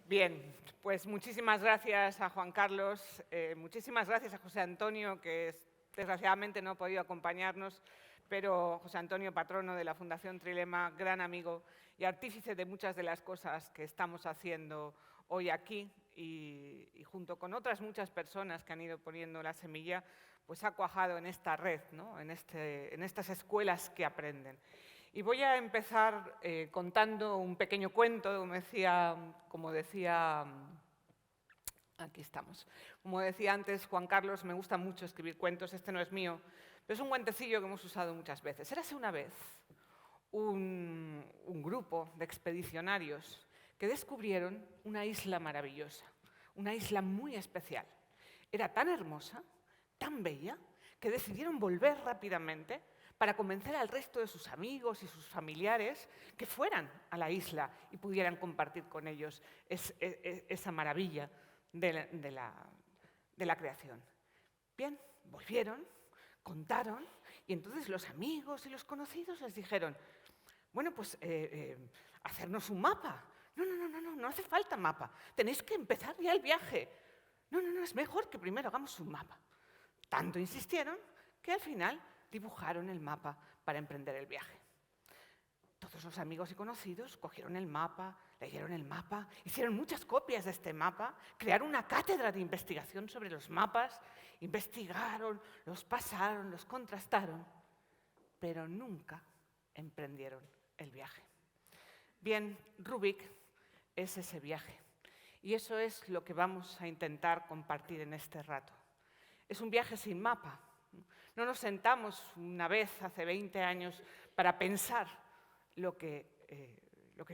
Bien, pues muchísimas gracias a Juan Carlos, muchísimas gracias a José Antonio, que desgraciadamente no ha podido acompañarnos, pero José Antonio, patrono de la Fundación Trilema, gran amigo y artífice de muchas de las cosas que estamos haciendo hoy aquí y junto con otras muchas personas que han ido poniendo la semilla, pues ha cuajado en esta red, ¿no? en estas escuelas que aprenden. Y voy a empezar contando un pequeño cuento, como decía, aquí estamos. Como decía antes Juan Carlos, me gusta mucho escribir cuentos, este no es mío, pero es un cuentecillo que hemos usado muchas veces. Érase una vez un grupo de expedicionarios que descubrieron una isla maravillosa, una isla muy especial. Era tan hermosa, tan bella, que decidieron volver rápidamente para convencer al resto de sus amigos y sus familiares que fueran a la isla y pudieran compartir con ellos esa maravilla de la creación. Bien, volvieron, contaron, y entonces los amigos y los conocidos les dijeron, bueno, pues hacernos un mapa. No hace falta mapa, tenéis que empezar ya el viaje. No, es mejor que primero hagamos un mapa. Tanto insistieron que al final dibujaron el mapa para emprender el viaje. Todos los amigos y conocidos cogieron el mapa, leyeron el mapa, hicieron muchas copias de este mapa, crearon una cátedra de investigación sobre los mapas, investigaron, los pasaron, los contrastaron, pero nunca emprendieron el viaje. Bien, Rubik es ese viaje y eso es lo que vamos a intentar compartir en este rato. Es un viaje sin mapa. No nos sentamos una vez hace 20 años para pensar lo que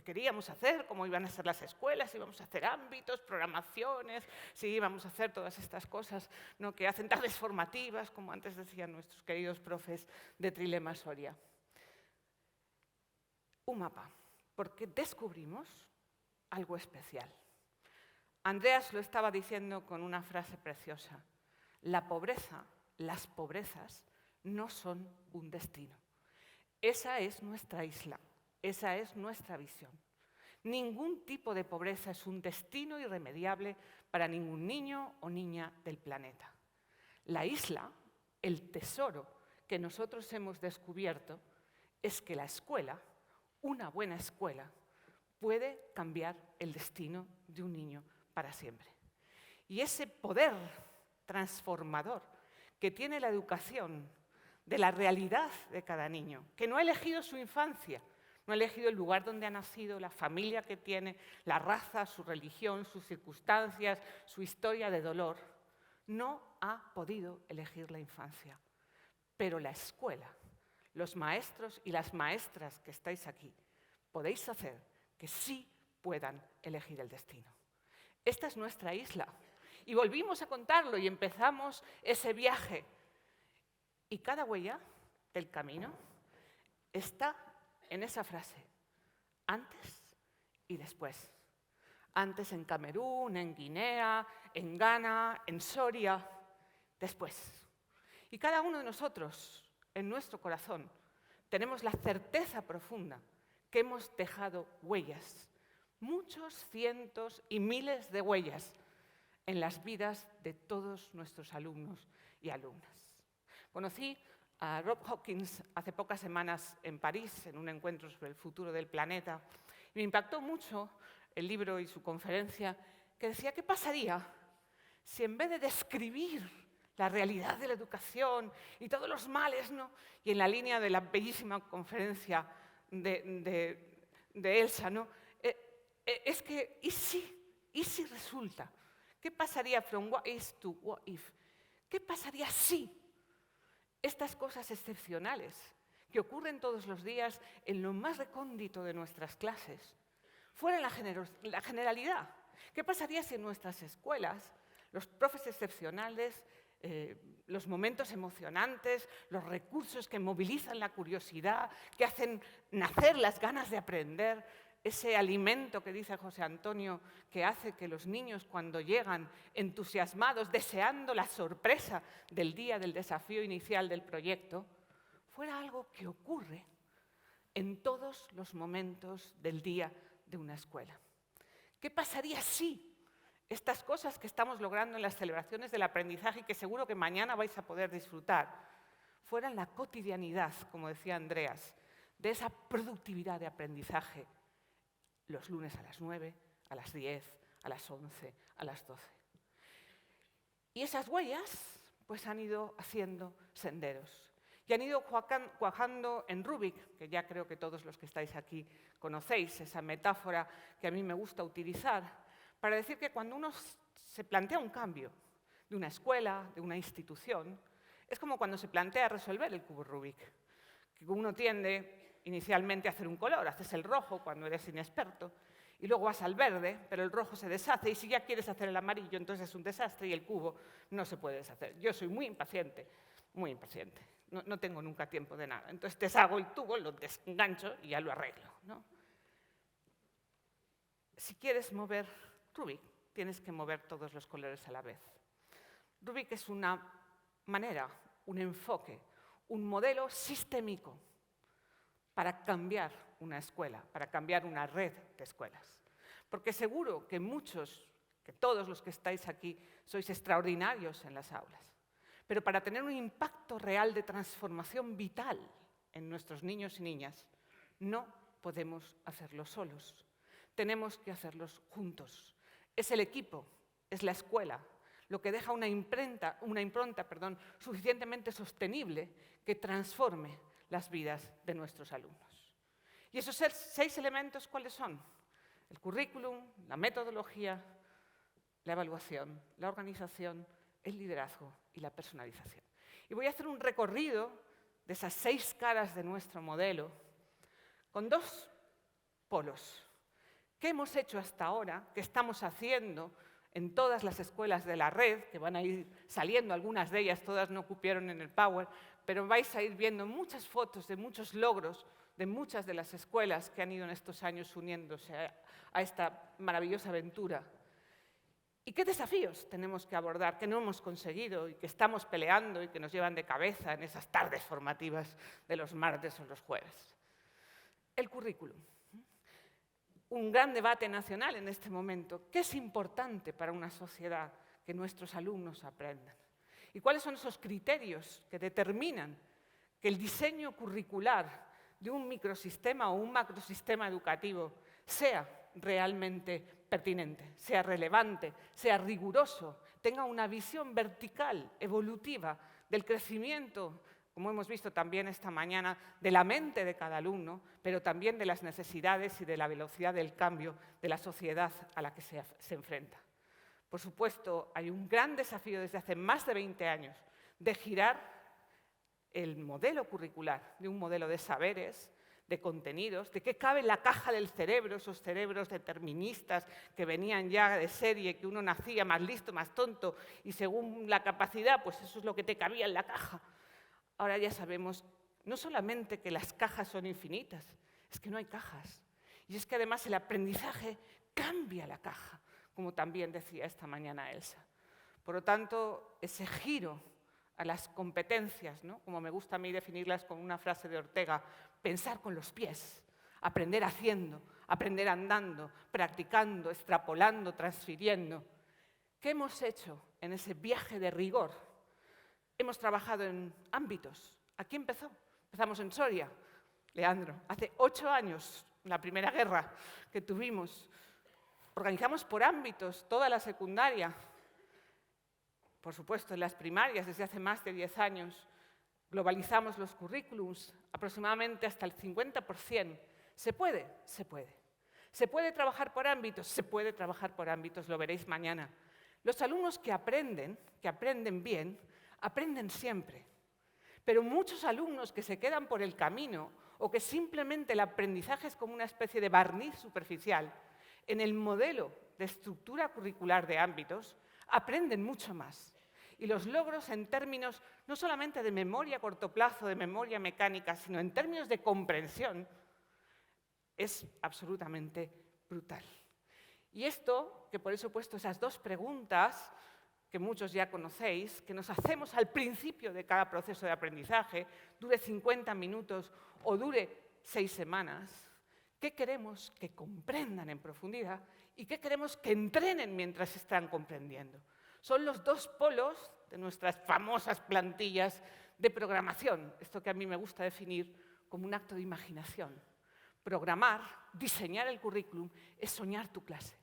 queríamos hacer, cómo iban a ser las escuelas, si íbamos a hacer ámbitos, programaciones, si íbamos a hacer todas estas cosas, ¿no?, que hacen tardes formativas, como antes decían nuestros queridos profes de Trilema Soria. Un mapa, porque descubrimos algo especial. Andreas lo estaba diciendo con una frase preciosa. La pobreza, las pobrezas, no son un destino. Esa es nuestra isla, esa es nuestra visión. Ningún tipo de pobreza es un destino irremediable para ningún niño o niña del planeta. La isla, el tesoro que nosotros hemos descubierto, es que la escuela, una buena escuela, puede cambiar el destino de un niño para siempre. Y ese poder transformador que tiene la educación de la realidad de cada niño, que no ha elegido su infancia, no ha elegido el lugar donde ha nacido, la familia que tiene, la raza, su religión, sus circunstancias, su historia de dolor, no ha podido elegir la infancia. Pero la escuela, los maestros y las maestras que estáis aquí, podéis hacer que sí puedan elegir el destino. Esta es nuestra isla. Y volvimos a contarlo y empezamos ese viaje. Y cada huella del camino está en esa frase, antes y después. Antes en Camerún, en Guinea, en Ghana, en Soria, después. Y cada uno de nosotros, en nuestro corazón, tenemos la certeza profunda que hemos dejado huellas, muchos cientos y miles de huellas en las vidas de todos nuestros alumnos y alumnas. Conocí a Rob Hawkins hace pocas semanas en París, en un encuentro sobre el futuro del planeta, y me impactó mucho el libro y su conferencia, que decía, ¿qué pasaría si en vez de describir la realidad de la educación y todos los males, ¿no?, y en la línea de la bellísima conferencia de Elsa, ¿no?, es que, ¿y si resulta? ¿Qué pasaría from what is to what if? ¿Qué pasaría si estas cosas excepcionales que ocurren todos los días en lo más recóndito de nuestras clases fueran la generalidad? ¿Qué pasaría si en nuestras escuelas los profes excepcionales, los momentos emocionantes, los recursos que movilizan la curiosidad, que hacen nacer las ganas de aprender, ese alimento que dice José Antonio, que hace que los niños cuando llegan entusiasmados, deseando la sorpresa del día del desafío inicial del proyecto, fuera algo que ocurre en todos los momentos del día de una escuela? ¿Qué pasaría si estas cosas que estamos logrando en las celebraciones del aprendizaje y que seguro que mañana vais a poder disfrutar, fueran la cotidianidad, como decía Andreas, de esa productividad de aprendizaje los lunes a las 9, a las 10, a las 11, a las 12? Y esas huellas pues han ido haciendo senderos y han ido cuajando en Rubik, que ya creo que todos los que estáis aquí conocéis, esa metáfora que a mí me gusta utilizar, para decir que cuando uno se plantea un cambio de una escuela, de una institución, es como cuando se plantea resolver el cubo Rubik, que uno tiende inicialmente a hacer un color, haces el rojo cuando eres inexperto, y luego vas al verde, pero el rojo se deshace, y si ya quieres hacer el amarillo, entonces es un desastre y el cubo no se puede deshacer. Yo soy muy impaciente, no tengo nunca tiempo de nada. Entonces deshago el tubo, lo desengancho y ya lo arreglo, ¿no? Si quieres mover Rubik, tienes que mover todos los colores a la vez. Rubik es una manera, un enfoque, un modelo sistémico para cambiar una escuela, para cambiar una red de escuelas. Porque seguro que muchos, que todos los que estáis aquí, sois extraordinarios en las aulas. Pero para tener un impacto real de transformación vital en nuestros niños y niñas, no podemos hacerlo solos. Tenemos que hacerlos juntos. Es el equipo, es la escuela, lo que deja una impronta suficientemente sostenible que transforme las vidas de nuestros alumnos. ¿Y esos 6 elementos cuáles son? El currículum, la metodología, la evaluación, la organización, el liderazgo y la personalización. Y voy a hacer un recorrido de esas 6 caras de nuestro modelo con 2 polos. ¿Qué hemos hecho hasta ahora? ¿Qué estamos haciendo en todas las escuelas de la red? Que van a ir saliendo, algunas de ellas, todas no cupieron en el Power, pero vais a ir viendo muchas fotos de muchos logros de muchas de las escuelas que han ido en estos años uniéndose a esta maravillosa aventura. ¿Y qué desafíos tenemos que abordar, que no hemos conseguido y que estamos peleando y que nos llevan de cabeza en esas tardes formativas de los martes o los jueves? El currículum. Un gran debate nacional en este momento. ¿Qué es importante para una sociedad que nuestros alumnos aprendan? ¿Y cuáles son esos criterios que determinan que el diseño curricular de un microsistema o un macrosistema educativo sea realmente pertinente, sea relevante, sea riguroso, tenga una visión vertical, evolutiva, del crecimiento, como hemos visto también esta mañana, de la mente de cada alumno, pero también de las necesidades y de la velocidad del cambio de la sociedad a la que se enfrenta? Por supuesto, hay un gran desafío desde hace más de 20 años de girar el modelo curricular de un modelo de saberes, de contenidos, de qué cabe en la caja del cerebro, esos cerebros deterministas que venían ya de serie, que uno nacía más listo, más tonto, y según la capacidad, pues eso es lo que te cabía en la caja. Ahora ya sabemos no solamente que las cajas son infinitas, es que no hay cajas. Y es que además el aprendizaje cambia la caja, como también decía esta mañana Elsa. Por lo tanto, ese giro a las competencias, ¿no? Como me gusta a mí definirlas con una frase de Ortega, pensar con los pies, aprender haciendo, aprender andando, practicando, extrapolando, transfiriendo. ¿Qué hemos hecho en ese viaje de rigor? Hemos trabajado en ámbitos. ¿Aquí empezó? Empezamos en Soria, Leandro, hace 8 años, la primera guerra que tuvimos. Organizamos por ámbitos toda la secundaria. Por supuesto, en las primarias, desde hace más de 10 años, globalizamos los currículums aproximadamente hasta el 50%. ¿Se puede? Se puede. ¿Se puede trabajar por ámbitos? Se puede trabajar por ámbitos, lo veréis mañana. Los alumnos que aprenden bien, aprenden siempre. Pero muchos alumnos que se quedan por el camino o que simplemente el aprendizaje es como una especie de barniz superficial, en el modelo de estructura curricular de ámbitos, aprenden mucho más. Y los logros en términos no solamente de memoria a corto plazo, de memoria mecánica, sino en términos de comprensión, es absolutamente brutal. Y esto, que por eso he puesto esas 2 preguntas, que muchos ya conocéis, que nos hacemos al principio de cada proceso de aprendizaje, dure 50 minutos o dure 6 semanas, ¿qué queremos que comprendan en profundidad y qué queremos que entrenen mientras están comprendiendo. Son los dos polos de nuestras famosas plantillas de programación, esto que a mí me gusta definir como un acto de imaginación. Programar, diseñar el currículum, es soñar tu clase.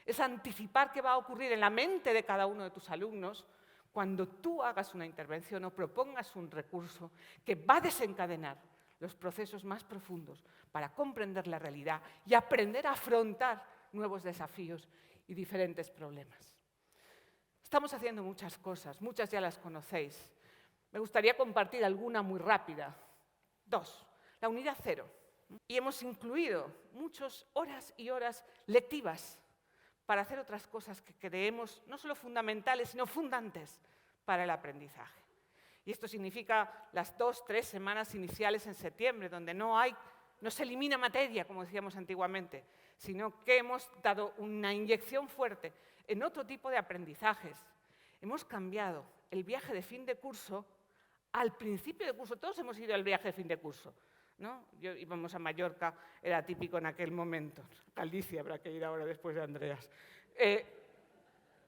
Es anticipar qué va a ocurrir en la mente de cada uno de tus alumnos cuando tú hagas una intervención o propongas un recurso que va a desencadenar los procesos más profundos para comprender la realidad y aprender a afrontar nuevos desafíos y diferentes problemas. Estamos haciendo muchas cosas, muchas ya las conocéis. Me gustaría compartir alguna muy rápida. 2. La unidad 0. Y hemos incluido muchas horas y horas lectivas para hacer otras cosas que creemos no solo fundamentales, sino fundantes para el aprendizaje. Y esto significa las 2-3 semanas iniciales en septiembre, donde no se elimina materia, como decíamos antiguamente, sino que hemos dado una inyección fuerte en otro tipo de aprendizajes. Hemos cambiado el viaje de fin de curso al principio de curso. Todos hemos ido al viaje de fin de curso, ¿no? Íbamos a Mallorca, era típico en aquel momento. Galicia habrá que ir ahora después de Andreas.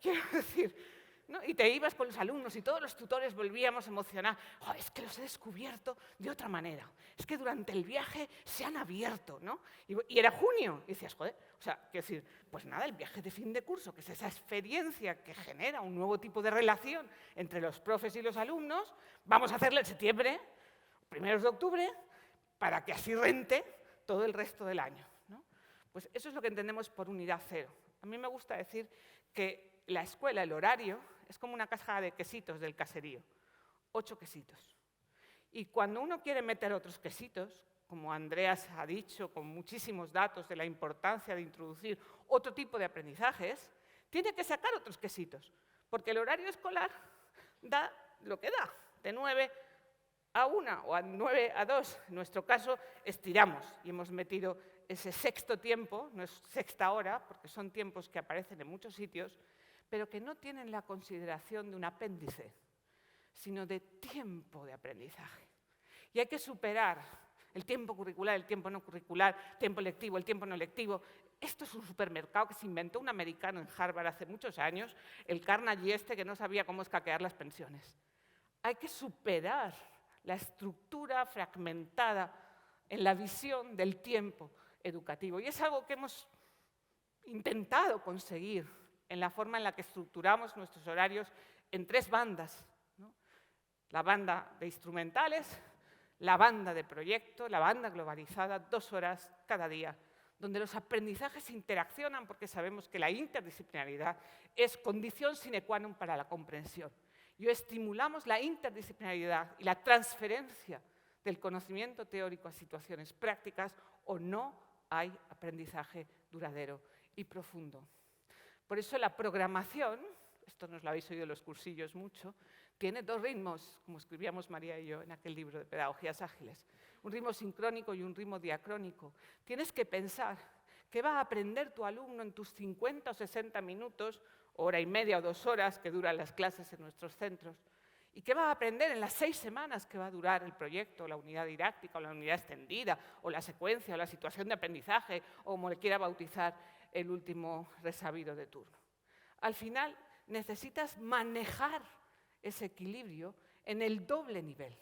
Quiero decir, ¿no? Y te ibas con los alumnos y todos los tutores volvíamos emocionados. Oh, es que los he descubierto de otra manera. Es que durante el viaje se han abierto, ¿no? Y era junio. Y decías, joder, o sea, quiero decir, pues nada, el viaje de fin de curso, que es esa experiencia que genera un nuevo tipo de relación entre los profes y los alumnos, vamos a hacerla en septiembre, primeros de octubre, para que así rente todo el resto del año, ¿no? Pues eso es lo que entendemos por unidad 0. A mí me gusta decir que la escuela, el horario, es como una caja de quesitos del caserío. 8 quesitos. Y cuando uno quiere meter otros quesitos, como Andreas ha dicho, con muchísimos datos de la importancia de introducir otro tipo de aprendizajes, tiene que sacar otros quesitos, porque el horario escolar da lo que da, de 9 a 1 o a 9 a 2. En nuestro caso, estiramos y hemos metido ese sexto tiempo, no es sexta hora, porque son tiempos que aparecen en muchos sitios, pero que no tienen la consideración de un apéndice, sino de tiempo de aprendizaje. Y hay que superar el tiempo curricular, el tiempo no curricular, el tiempo lectivo, el tiempo no lectivo. Esto es un supermercado que se inventó un americano en Harvard hace muchos años, el Carnegie que no sabía cómo escaquear las pensiones. Hay que superar la estructura fragmentada en la visión del tiempo educativo. Y es algo que hemos intentado conseguir en la forma en la que estructuramos nuestros horarios en 3 bandas, ¿no? La banda de instrumentales, la banda de proyecto, la banda globalizada, 2 horas cada día, donde los aprendizajes interaccionan porque sabemos que la interdisciplinaridad es condición sine qua non para la comprensión. Y estimulamos la interdisciplinaridad y la transferencia del conocimiento teórico a situaciones prácticas, o no hay aprendizaje duradero y profundo. Por eso la programación, esto nos lo habéis oído en los cursillos mucho, tiene 2 ritmos, como escribíamos María y yo en aquel libro de Pedagogías Ágiles. Un ritmo sincrónico y un ritmo diacrónico. Tienes que pensar qué va a aprender tu alumno en tus 50 o 60 minutos, hora y media o 2 horas que duran las clases en nuestros centros, y qué va a aprender en las 6 semanas que va a durar el proyecto, la unidad didáctica, o la unidad extendida, o la secuencia, o la situación de aprendizaje, o como le quiera bautizar el último resabido de turno. Al final, necesitas manejar ese equilibrio en el doble nivel,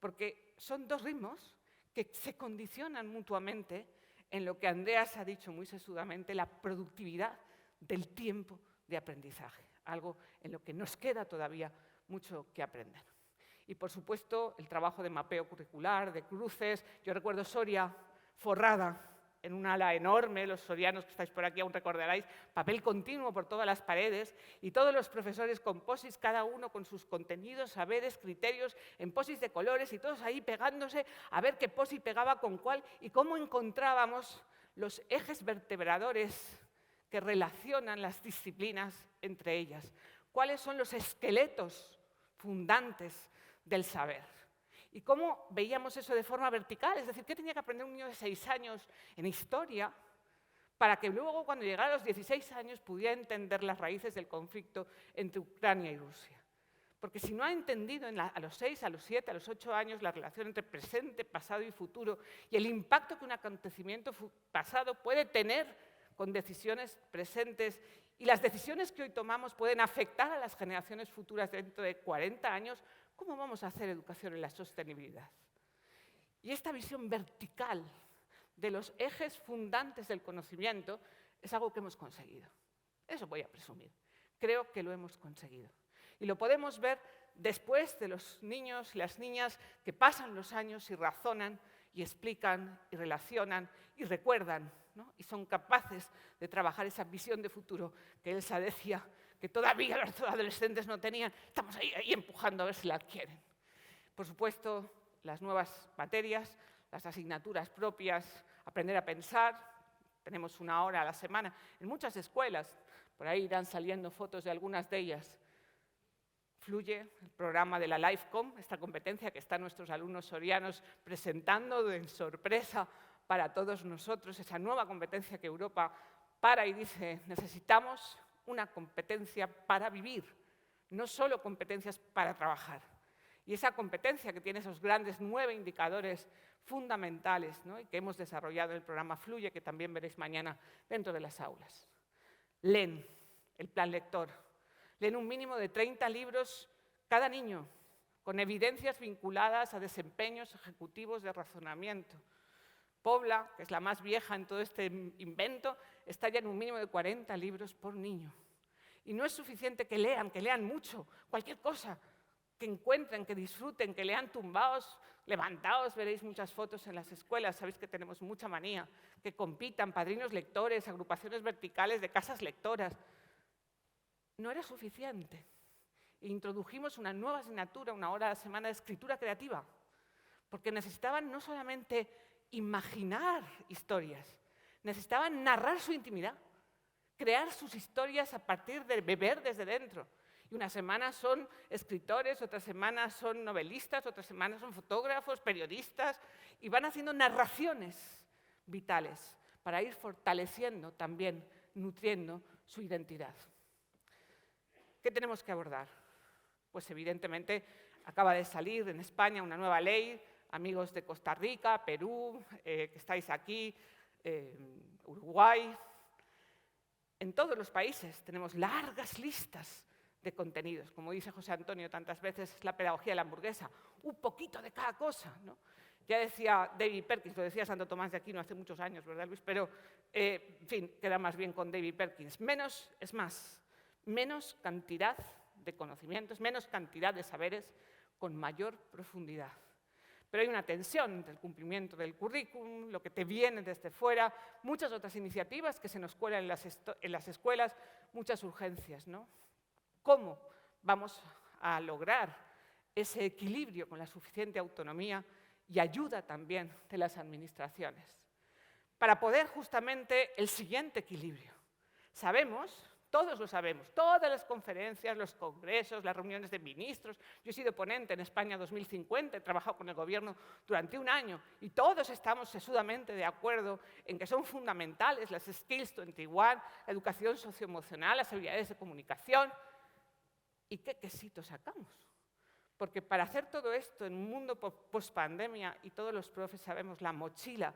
porque son 2 ritmos que se condicionan mutuamente en lo que Andreas ha dicho muy sesudamente, la productividad del tiempo de aprendizaje, algo en lo que nos queda todavía mucho que aprender. Y, por supuesto, el trabajo de mapeo curricular, de cruces. Yo recuerdo Soria forrada en un ala enorme, los sorianos que estáis por aquí aún recordaréis, papel continuo por todas las paredes y todos los profesores con posis, cada uno con sus contenidos, saberes, criterios, en posis de colores y todos ahí pegándose a ver qué posis pegaba con cuál y cómo encontrábamos los ejes vertebradores que relacionan las disciplinas entre ellas. ¿Cuáles son los esqueletos fundantes del saber? Y cómo veíamos eso de forma vertical, es decir, ¿qué tenía que aprender un niño de 6 años en historia para que luego, cuando llegara a los 16 años, pudiera entender las raíces del conflicto entre Ucrania y Rusia? Porque si no ha entendido a los 6, a los 7, a los 8 años la relación entre presente, pasado y futuro y el impacto que un acontecimiento pasado puede tener con decisiones presentes, y las decisiones que hoy tomamos pueden afectar a las generaciones futuras dentro de 40 años, ¿cómo vamos a hacer educación en la sostenibilidad? Y esta visión vertical de los ejes fundantes del conocimiento es algo que hemos conseguido. Eso voy a presumir. Creo que lo hemos conseguido. Y lo podemos ver después de los niños y las niñas que pasan los años y razonan y explican y relacionan y recuerdan, ¿no? Y son capaces de trabajar esa visión de futuro que Elsa decía que todavía los adolescentes no tenían. Estamos ahí empujando a ver si la adquieren. Por supuesto, las nuevas materias, las asignaturas propias, aprender a pensar. Tenemos 1 hora a la semana en muchas escuelas. Por ahí irán saliendo fotos de algunas de ellas. Fluye el programa de la LifeCom, esta competencia que están nuestros alumnos sorianos presentando de sorpresa para todos nosotros, esa nueva competencia que Europa para y dice, necesitamos una competencia para vivir, no solo competencias para trabajar. Y esa competencia que tiene esos grandes 9 indicadores fundamentales, ¿no? Y que hemos desarrollado en el programa Fluye, que también veréis mañana dentro de las aulas. Leen, el plan lector. Leen un mínimo de 30 libros cada niño, con evidencias vinculadas a desempeños ejecutivos de razonamiento. Pobla, que es la más vieja en todo este invento, está ya en un mínimo de 40 libros por niño. Y no es suficiente que lean mucho, cualquier cosa, que encuentren, que disfruten, que lean tumbados, levantados, veréis muchas fotos en las escuelas, sabéis que tenemos mucha manía, que compitan, padrinos lectores, agrupaciones verticales de casas lectoras. No era suficiente. Introdujimos una nueva asignatura, 1 hora a la semana de escritura creativa, porque necesitaban no solamente imaginar historias, necesitaban narrar su intimidad, crear sus historias a partir de beber desde dentro. Y unas semanas son escritores, otras semanas son novelistas, otras semanas son fotógrafos, periodistas, y van haciendo narraciones vitales para ir fortaleciendo también, nutriendo su identidad. ¿Qué tenemos que abordar? Pues evidentemente acaba de salir en España una nueva ley, amigos de Costa Rica, Perú, que estáis aquí, Uruguay. En todos los países tenemos largas listas de contenidos. Como dice José Antonio tantas veces, es la pedagogía de la hamburguesa, un poquito de cada cosa, ¿no? Ya decía David Perkins, lo decía Santo Tomás de Aquino hace muchos años, ¿verdad, Luis? Pero, en fin, queda más bien con David Perkins. Menos es más. Menos cantidad de conocimientos, menos cantidad de saberes, con mayor profundidad. Pero hay una tensión entre el cumplimiento del currículum, lo que te viene desde fuera, muchas otras iniciativas que se nos cuelan en las escuelas, muchas urgencias, ¿no? ¿Cómo vamos a lograr ese equilibrio con la suficiente autonomía y ayuda también de las administraciones? Para poder justamente el siguiente equilibrio. Sabemos, todos lo sabemos, todas las conferencias, los congresos, las reuniones de ministros. Yo he sido ponente en España 2050, he trabajado con el gobierno durante 1 año y todos estamos sesudamente de acuerdo en que son fundamentales las skills 21, la educación socioemocional, las habilidades de comunicación. ¿Y qué quesito sacamos? Porque para hacer todo esto en un mundo post-pandemia, y todos los profes sabemos la mochila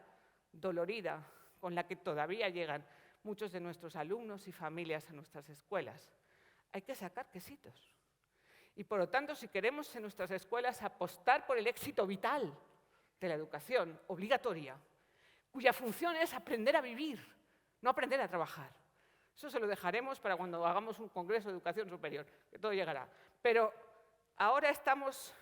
dolorida con la que todavía llegan muchos de nuestros alumnos y familias a nuestras escuelas, hay que sacar quesitos. Y por lo tanto, si queremos en nuestras escuelas apostar por el éxito vital de la educación obligatoria, cuya función es aprender a vivir, no aprender a trabajar. Eso se lo dejaremos para cuando hagamos un congreso de educación superior, que todo llegará. Pero ahora estamos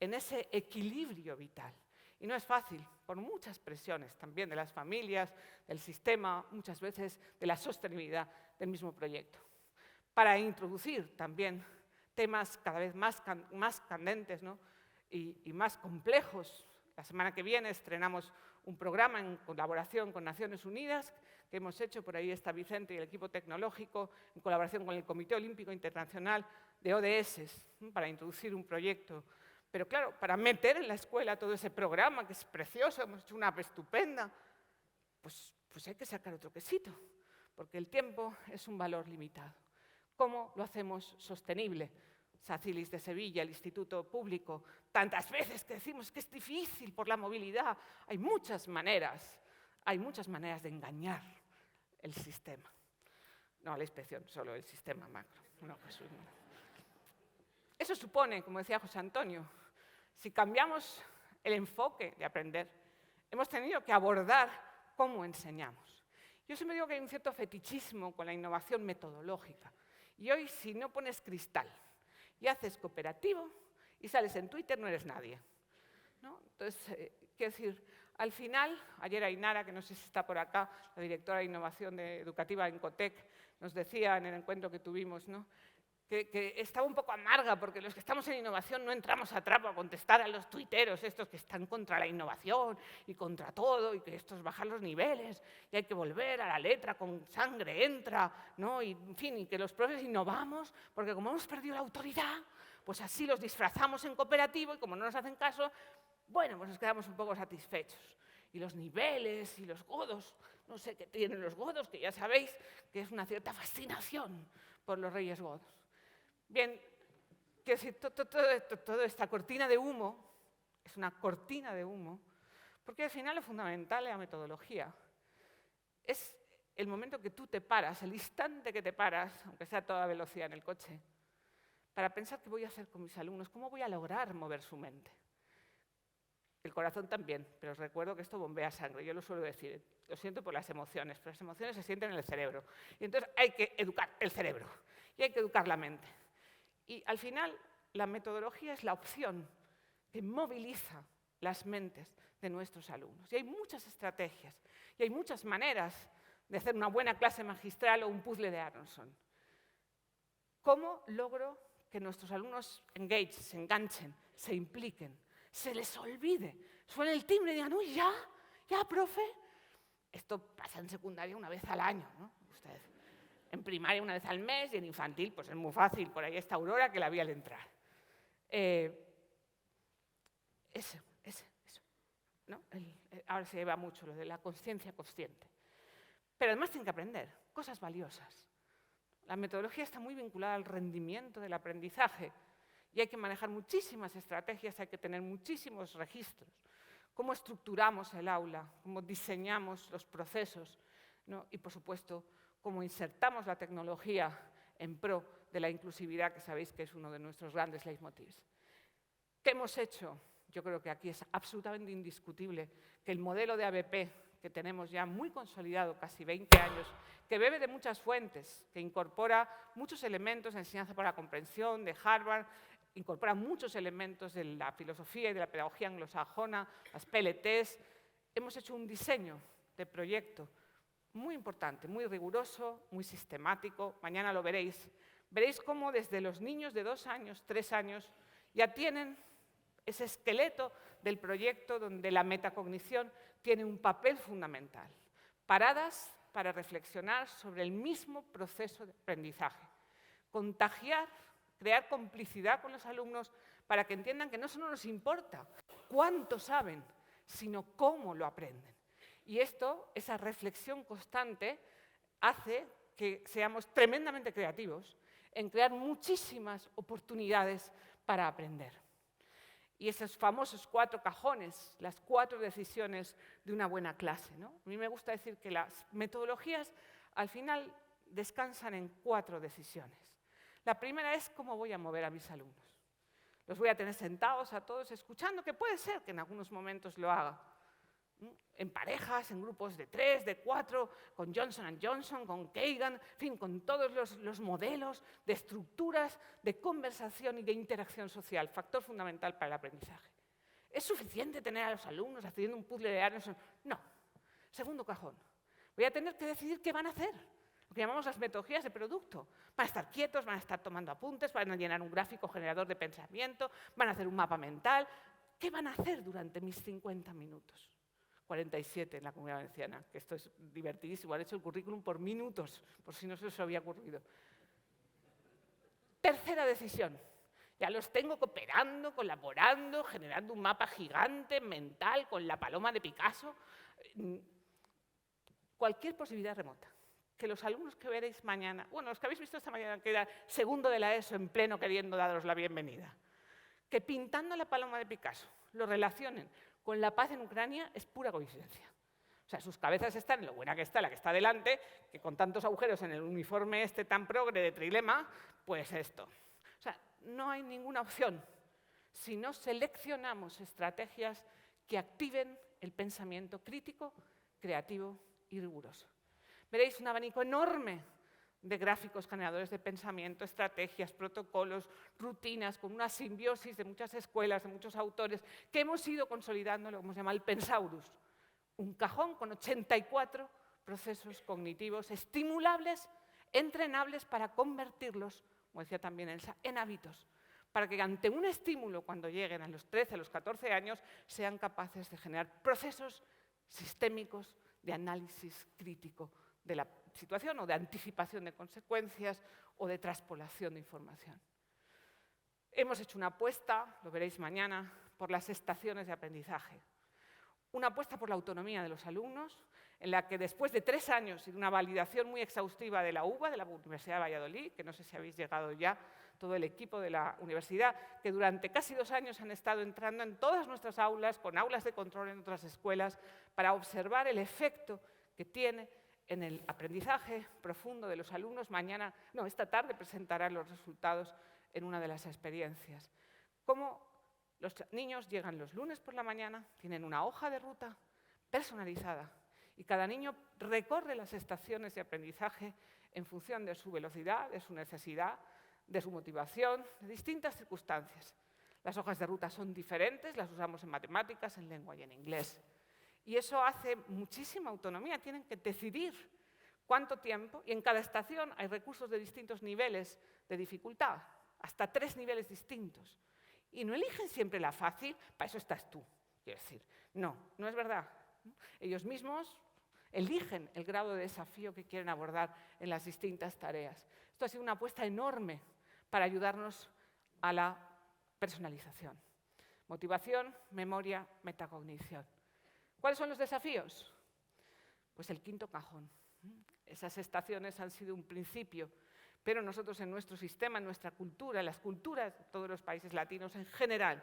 en ese equilibrio vital. Y no es fácil, por muchas presiones también de las familias, del sistema, muchas veces de la sostenibilidad del mismo proyecto. Para introducir también temas cada vez más candentes, ¿no? y más complejos. La semana que viene estrenamos un programa en colaboración con Naciones Unidas que hemos hecho, por ahí está Vicente y el equipo tecnológico, en colaboración con el Comité Olímpico Internacional de ODS, para introducir un proyecto. Pero claro, para meter en la escuela todo ese programa, que es precioso, hemos hecho una app estupenda, pues hay que sacar otro quesito, porque el tiempo es un valor limitado. ¿Cómo lo hacemos sostenible? Sacilis de Sevilla, el Instituto Público, tantas veces que decimos que es difícil por la movilidad. Hay muchas maneras de engañar el sistema. No la inspección, solo el sistema macro. No, Jesús, no. Eso supone, como decía José Antonio, si cambiamos el enfoque de aprender, hemos tenido que abordar cómo enseñamos. Yo siempre digo que hay un cierto fetichismo con la innovación metodológica. Y hoy, si no pones cristal y haces cooperativo y sales en Twitter, no eres nadie, ¿no? Entonces, quiero decir, al final, ayer Ainara, que no sé si está por acá, la directora de innovación educativa en Cotec, nos decía en el encuentro que tuvimos, ¿no?, que estaba un poco amarga porque los que estamos en innovación no entramos a trapo a contestar a los tuiteros estos que están contra la innovación y contra todo y que esto es bajar los niveles y hay que volver a la letra con sangre entra, ¿no? Y, en fin, y que los profes innovamos porque como hemos perdido la autoridad, pues así los disfrazamos en cooperativo y como no nos hacen caso, bueno, pues nos quedamos un poco satisfechos. Y los niveles y los godos, no sé qué tienen los godos, que ya sabéis que es una cierta fascinación por los reyes godos. Bien, que si toda esta cortina de humo es una cortina de humo, porque al final lo fundamental es la metodología. Es el momento que tú te paras, el instante que te paras, aunque sea a toda velocidad en el coche, para pensar qué voy a hacer con mis alumnos, cómo voy a lograr mover su mente. El corazón también, pero os recuerdo que esto bombea sangre. Yo lo suelo decir, lo siento por las emociones, pero las emociones se sienten en el cerebro. Y entonces hay que educar el cerebro y hay que educar la mente. Y al final, la metodología es la opción que moviliza las mentes de nuestros alumnos. Y hay muchas estrategias y hay muchas maneras de hacer una buena clase magistral o un puzzle de Aronson. ¿Cómo logro que nuestros alumnos se enganchen, se impliquen, se les olvide, suene el timbre y digan, uy, ya, profe? Esto pasa en secundaria una vez al año, ¿no? Ustedes. En primaria una vez al mes y en infantil pues es muy fácil, por ahí está Aurora que la vi al entrar. Eso, ¿no? Ahora se lleva mucho lo de la conciencia consciente. Pero además tienen que aprender cosas valiosas. La metodología está muy vinculada al rendimiento del aprendizaje y hay que manejar muchísimas estrategias, hay que tener muchísimos registros. Cómo estructuramos el aula, cómo diseñamos los procesos, ¿no? Y, por supuesto, cómo insertamos la tecnología en pro de la inclusividad, que sabéis que es uno de nuestros grandes leitmotivs. ¿Qué hemos hecho? Yo creo que aquí es absolutamente indiscutible que el modelo de ABP que tenemos ya muy consolidado, casi 20 años, que bebe de muchas fuentes, que incorpora muchos elementos de enseñanza para la comprensión de Harvard, incorpora muchos elementos de la filosofía y de la pedagogía anglosajona, las PLTs. Hemos hecho un diseño de proyecto muy importante, muy riguroso, muy sistemático. Mañana lo veréis. Veréis cómo desde los niños de 2 años, 3 años, ya tienen ese esqueleto del proyecto donde la metacognición tiene un papel fundamental. Paradas para reflexionar sobre el mismo proceso de aprendizaje. Contagiar, crear complicidad con los alumnos para que entiendan que no solo nos importa cuánto saben, sino cómo lo aprenden. Y esto, esa reflexión constante, hace que seamos tremendamente creativos en crear muchísimas oportunidades para aprender. Y esos famosos 4 cajones, las 4 decisiones de una buena clase, ¿no? A mí me gusta decir que las metodologías al final descansan en 4 decisiones. La primera es cómo voy a mover a mis alumnos. Los voy a tener sentados a todos escuchando, que puede ser que en algunos momentos lo haga. En parejas, en grupos de 3, de 4, con Johnson & Johnson, con Kagan, en fin, con todos los modelos de estructuras de conversación y de interacción social, factor fundamental para el aprendizaje. ¿Es suficiente tener a los alumnos haciendo un puzzle de Aronson? No. Segundo cajón. Voy a tener que decidir qué van a hacer, lo que llamamos las metodologías de producto. Van a estar quietos, van a estar tomando apuntes, van a llenar un gráfico generador de pensamiento, van a hacer un mapa mental. ¿Qué van a hacer durante mis 50 minutos? 47 en la Comunidad Valenciana, que esto es divertidísimo. Han hecho el currículum por minutos, por si no se os había ocurrido. Tercera decisión. Ya los tengo cooperando, colaborando, generando un mapa gigante, mental, con la paloma de Picasso. Cualquier posibilidad remota. Que los alumnos que veréis mañana, bueno, los que habéis visto esta mañana, que era segundo de la ESO en pleno queriendo daros la bienvenida, que pintando la paloma de Picasso lo relacionen con la paz en Ucrania es pura coincidencia. O sea, sus cabezas están en lo buena que está la que está delante, que con tantos agujeros en el uniforme este tan progre de Trilema, pues esto. O sea, no hay ninguna opción si no seleccionamos estrategias que activen el pensamiento crítico, creativo y riguroso. Veréis un abanico enorme de gráficos generadores de pensamiento, estrategias, protocolos, rutinas, con una simbiosis de muchas escuelas, de muchos autores, que hemos ido consolidando lo que se llama el Pensaurus, un cajón con 84 procesos cognitivos estimulables, entrenables para convertirlos, como decía también Elsa, en hábitos, para que ante un estímulo, cuando lleguen a los 13, a los 14 años, sean capaces de generar procesos sistémicos de análisis crítico de la situación o de anticipación de consecuencias o de traspolación de información. Hemos hecho una apuesta, lo veréis mañana, por las estaciones de aprendizaje. Una apuesta por la autonomía de los alumnos, en la que después de 3 años y de una validación muy exhaustiva de la UBA, de la Universidad de Valladolid, que no sé si habéis llegado ya, todo el equipo de la universidad, que durante casi 2 años han estado entrando en todas nuestras aulas, con aulas de control en otras escuelas, para observar el efecto que tiene en el aprendizaje profundo de los alumnos. Esta tarde presentarán los resultados en una de las experiencias. Cómo los niños llegan los lunes por la mañana, tienen una hoja de ruta personalizada y cada niño recorre las estaciones de aprendizaje en función de su velocidad, de su necesidad, de su motivación, de distintas circunstancias. Las hojas de ruta son diferentes, las usamos en matemáticas, en lengua y en inglés. Y eso hace muchísima autonomía, tienen que decidir cuánto tiempo, y en cada estación hay recursos de distintos niveles de dificultad, hasta 3 niveles distintos. Y no eligen siempre la fácil, para eso estás tú, quiero decir. No, no es verdad. Ellos mismos eligen el grado de desafío que quieren abordar en las distintas tareas. Esto ha sido una apuesta enorme para ayudarnos a la personalización. Motivación, memoria, metacognición. ¿Cuáles son los desafíos? Pues el quinto cajón. Esas estaciones han sido un principio, pero nosotros en nuestro sistema, en nuestra cultura, en las culturas de todos los países latinos en general,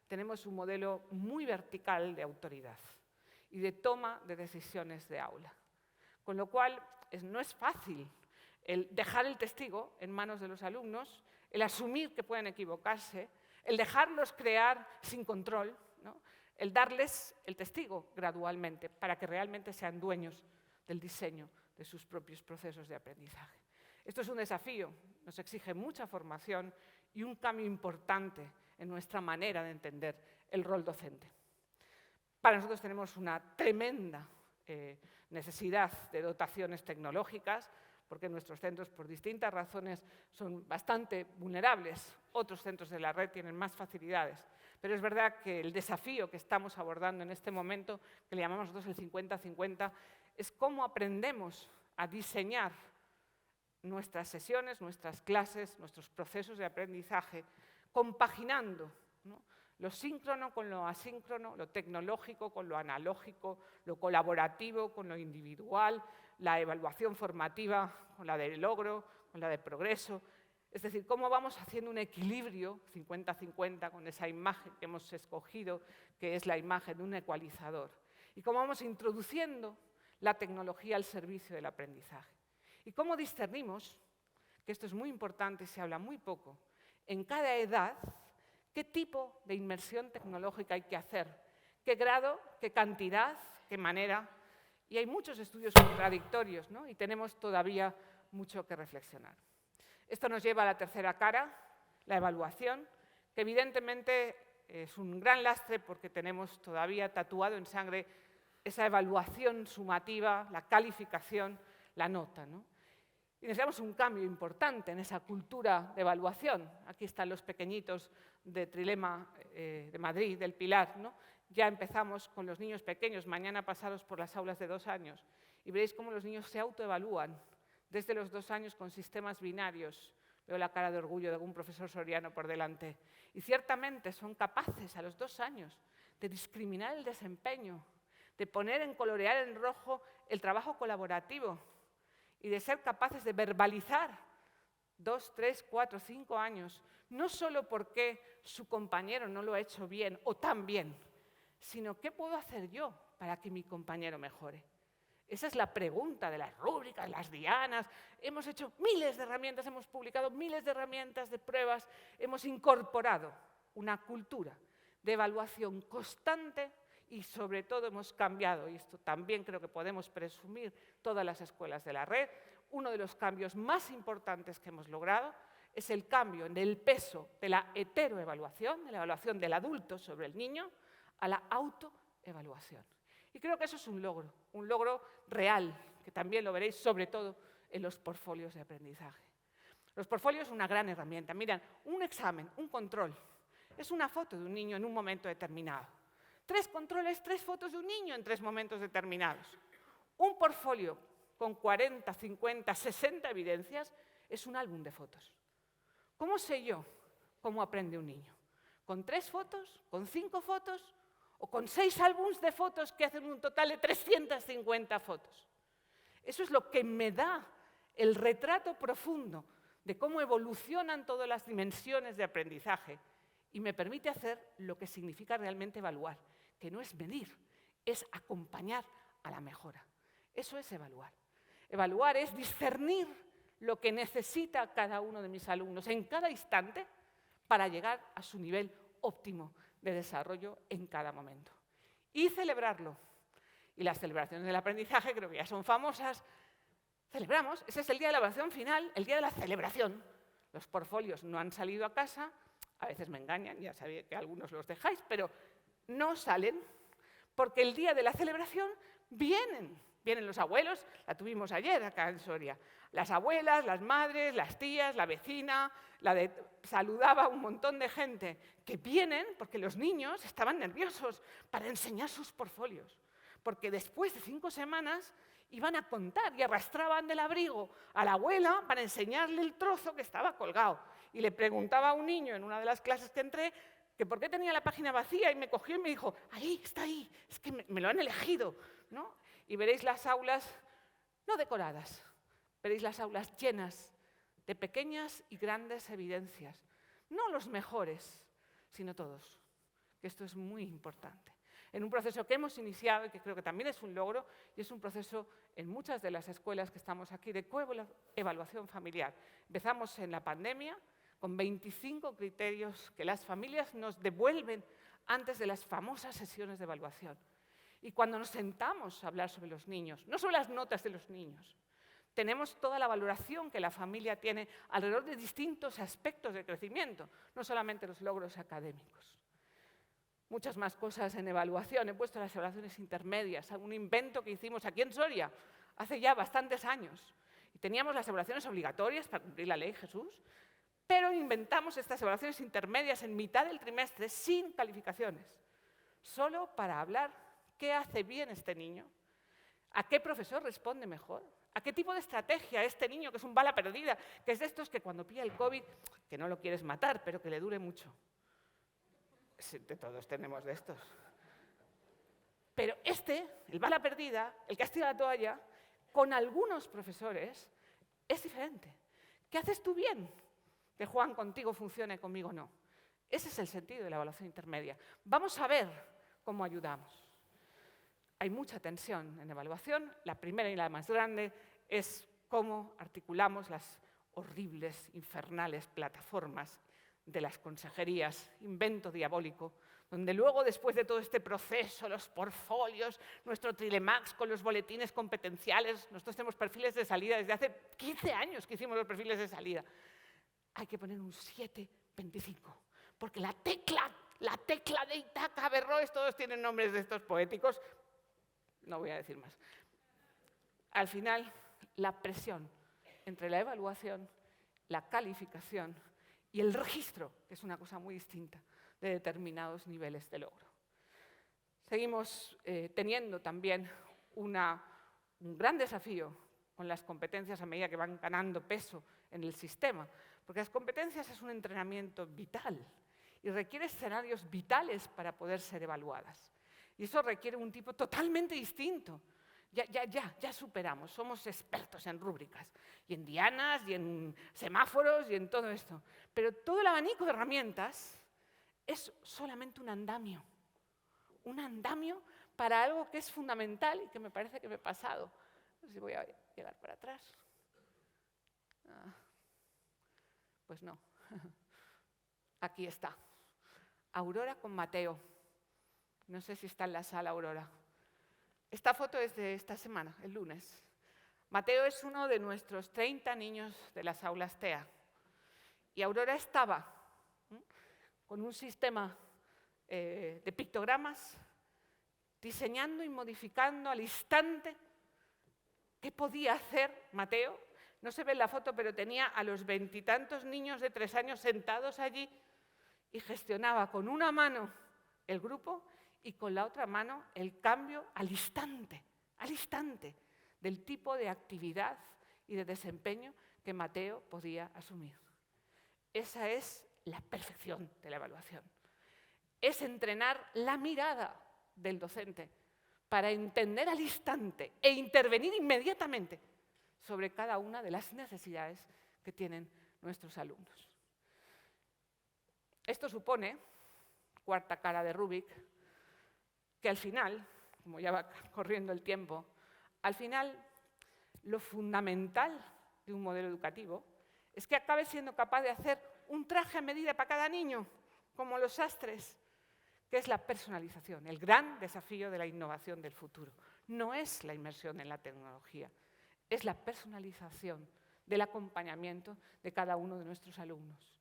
tenemos un modelo muy vertical de autoridad y de toma de decisiones de aula. Con lo cual, no es fácil el dejar el testigo en manos de los alumnos, el asumir que pueden equivocarse, el dejarlos crear sin control, ¿no? El darles el testigo gradualmente para que realmente sean dueños del diseño de sus propios procesos de aprendizaje. Esto es un desafío, nos exige mucha formación y un cambio importante en nuestra manera de entender el rol docente. Para nosotros tenemos una tremenda necesidad de dotaciones tecnológicas, porque nuestros centros, por distintas razones, son bastante vulnerables. Otros centros de la red tienen más facilidades. Pero es verdad que el desafío que estamos abordando en este momento, que le llamamos nosotros el 50-50, es cómo aprendemos a diseñar nuestras sesiones, nuestras clases, nuestros procesos de aprendizaje, compaginando, ¿no?, lo síncrono con lo asíncrono, lo tecnológico con lo analógico, lo colaborativo con lo individual, la evaluación formativa con la de logro, con la de progreso. Es decir, cómo vamos haciendo un equilibrio 50-50 con esa imagen que hemos escogido, que es la imagen de un ecualizador. Y cómo vamos introduciendo la tecnología al servicio del aprendizaje. Y cómo discernimos, que esto es muy importante y se habla muy poco, en cada edad, qué tipo de inmersión tecnológica hay que hacer, qué grado, qué cantidad, qué manera. Y hay muchos estudios contradictorios, ¿no? Y tenemos todavía mucho que reflexionar. Esto nos lleva a la tercera cara, la evaluación, que evidentemente es un gran lastre porque tenemos todavía tatuado en sangre esa evaluación sumativa, la calificación, la nota, ¿no? Y necesitamos un cambio importante en esa cultura de evaluación. Aquí están los pequeñitos de Trilema de Madrid, del Pilar, ¿no? Ya empezamos con los niños pequeños, mañana pasados por las aulas de 2 años, y veréis cómo los niños se autoevalúan desde los 2 años con sistemas binarios. Veo la cara de orgullo de algún profesor soriano por delante. Y ciertamente son capaces a los 2 años de discriminar el desempeño, de poner en colorear en rojo el trabajo colaborativo y de ser capaces de verbalizar 2, 3, 4, 5 años, no solo porque su compañero no lo ha hecho bien o tan bien, sino qué puedo hacer yo para que mi compañero mejore? Esa es la pregunta de las rúbricas, las dianas. Hemos hecho miles de herramientas, hemos publicado miles de herramientas de pruebas, hemos incorporado una cultura de evaluación constante y sobre todo hemos cambiado, y esto también creo que podemos presumir todas las escuelas de la red, uno de los cambios más importantes que hemos logrado es el cambio en el peso de la heteroevaluación, de la evaluación del adulto sobre el niño, a la autoevaluación. Y creo que eso es un logro real, que también lo veréis sobre todo en los portfolios de aprendizaje. Los portfolios son una gran herramienta. Miren, un examen, un control, es una foto de un niño en un momento determinado. 3 controles, 3 fotos de un niño en 3 momentos determinados. Un portfolio con 40, 50, 60 evidencias es un álbum de fotos. ¿Cómo sé yo cómo aprende un niño? ¿Con 3 fotos? ¿Con 5 fotos? ¿O con 6 álbumes de fotos que hacen un total de 350 fotos? Eso es lo que me da el retrato profundo de cómo evolucionan todas las dimensiones de aprendizaje y me permite hacer lo que significa realmente evaluar, que no es medir, es acompañar a la mejora. Eso es evaluar. Evaluar es discernir lo que necesita cada uno de mis alumnos en cada instante para llegar a su nivel óptimo de desarrollo en cada momento. Y celebrarlo. Y las celebraciones del aprendizaje creo que ya son famosas. Celebramos, ese es el día de la evaluación final, el día de la celebración. Los portfolios no han salido a casa, a veces me engañan, ya sabéis que algunos los dejáis, pero no salen porque el día de la celebración vienen los abuelos, la tuvimos ayer acá en Soria, las abuelas, las madres, las tías, la vecina, saludaba a un montón de gente que vienen porque los niños estaban nerviosos para enseñar sus portfolios, porque después de 5 semanas iban a contar y arrastraban del abrigo a la abuela para enseñarle el trozo que estaba colgado. Y le preguntaba a un niño en una de las clases que entré que por qué tenía la página vacía y me cogió y me dijo, ahí, está ahí, es que me lo han elegido, ¿no? Y veréis las aulas no decoradas, veréis las aulas llenas de pequeñas y grandes evidencias. No los mejores, sino todos, que esto es muy importante. En un proceso que hemos iniciado y que creo que también es un logro, y es un proceso en muchas de las escuelas que estamos aquí de coevaluación familiar. Empezamos en la pandemia con 25 criterios que las familias nos devuelven antes de las famosas sesiones de evaluación. Y cuando nos sentamos a hablar sobre los niños, no sobre las notas de los niños, tenemos toda la valoración que la familia tiene alrededor de distintos aspectos de crecimiento, no solamente los logros académicos. Muchas más cosas en evaluación. He puesto las evaluaciones intermedias, un invento que hicimos aquí en Soria hace ya bastantes años. Y teníamos las evaluaciones obligatorias para cumplir la ley, Jesús, pero inventamos estas evaluaciones intermedias en mitad del trimestre sin calificaciones, solo para hablar qué hace bien este niño, a qué profesor responde mejor, a qué tipo de estrategia este niño que es un bala perdida, que es de estos que cuando pilla el COVID, que no lo quieres matar, pero que le dure mucho. Sí, todos tenemos de estos. Pero el bala perdida, el que has tirado la toalla, con algunos profesores es diferente. ¿Qué haces tú bien? Que Juan contigo funcione, conmigo no. Ese es el sentido de la evaluación intermedia. Vamos a ver cómo ayudamos. Hay mucha tensión en evaluación. La primera y la más grande es cómo articulamos las horribles, infernales plataformas de las consejerías, invento diabólico, donde luego, después de todo este proceso, los portfolios, nuestro Trilemax con los boletines competenciales, nosotros tenemos perfiles de salida desde hace 15 años que hicimos los perfiles de salida. Hay que poner un 7,25, porque la tecla de Ítaca, Averroes, todos tienen nombres de estos poéticos, no voy a decir más. Al final, la presión entre la evaluación, la calificación y el registro, que es una cosa muy distinta, de determinados niveles de logro. Seguimos teniendo también un gran desafío con las competencias a medida que van ganando peso en el sistema, porque las competencias es un entrenamiento vital y requiere escenarios vitales para poder ser evaluadas. Y eso requiere un tipo totalmente distinto. Ya superamos, somos expertos en rúbricas, y en dianas, y en semáforos, y en todo esto. Pero todo el abanico de herramientas es solamente un andamio para algo que es fundamental y que me parece que me he pasado. No sé si voy a llegar para atrás. Pues no. Aquí está. Aurora con Mateo. No sé si está en la sala Aurora. Esta foto es de esta semana, el lunes. Mateo es uno de nuestros 30 niños de las aulas TEA. Y Aurora estaba con un sistema de pictogramas, diseñando y modificando al instante qué podía hacer Mateo. No se ve en la foto, pero tenía a los 20 y tantos niños de 3 años sentados allí y gestionaba con una mano el grupo y con la otra mano el cambio al instante del tipo de actividad y de desempeño que Mateo podía asumir. Esa es la perfección de la evaluación. Es entrenar la mirada del docente para entender al instante e intervenir inmediatamente sobre cada una de las necesidades que tienen nuestros alumnos. Esto supone, cuarta cara de Rubik, que al final, como ya va corriendo el tiempo, al final lo fundamental de un modelo educativo es que acabe siendo capaz de hacer un traje a medida para cada niño, como los sastres, que es la personalización, el gran desafío de la innovación del futuro. No es la inmersión en la tecnología, es la personalización del acompañamiento de cada uno de nuestros alumnos.